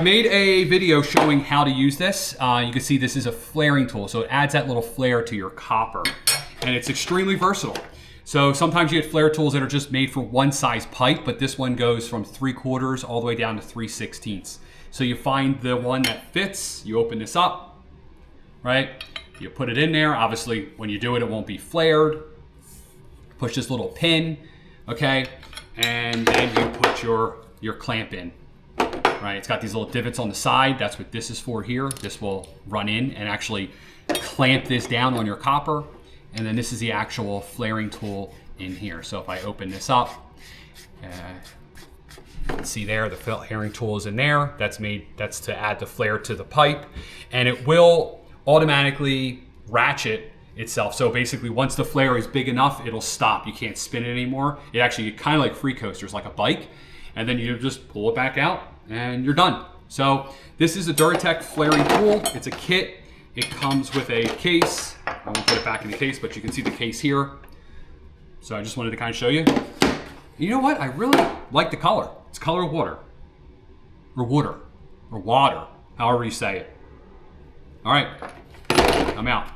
I made a video showing how to use this. You can see this is a flaring tool, so it adds that little flare to your copper. And it's extremely versatile. So sometimes you get flare tools that are just made for one size pipe, but this one goes from 3/4 all the way down to 3/16. So you find the one that fits, you open this up, right? You put it in there. Obviously, when you do it, it won't be flared. Push this little pin, okay? And then you put your clamp in. Right, it's got these little divots on the side. That's what this is for here. This will run in and actually clamp this down on your copper. And then this is the actual flaring tool in here. So if I open this up, you can see there, the flaring tool is in there. That's to add the flare to the pipe. And it will automatically ratchet itself. So basically once the flare is big enough, it'll stop. You can't spin it anymore. It actually kind of like free coasters, like a bike. And then you just pull it back out and you're done. So this is a DURATECH flaring tool. It's a kit. It comes with a case. I won't put it back in the case, but you can see the case here. So I just wanted to kind of show you. You know what? I really like the color. It's color of water. Or water. Or water. However you say it. All right. I'm out.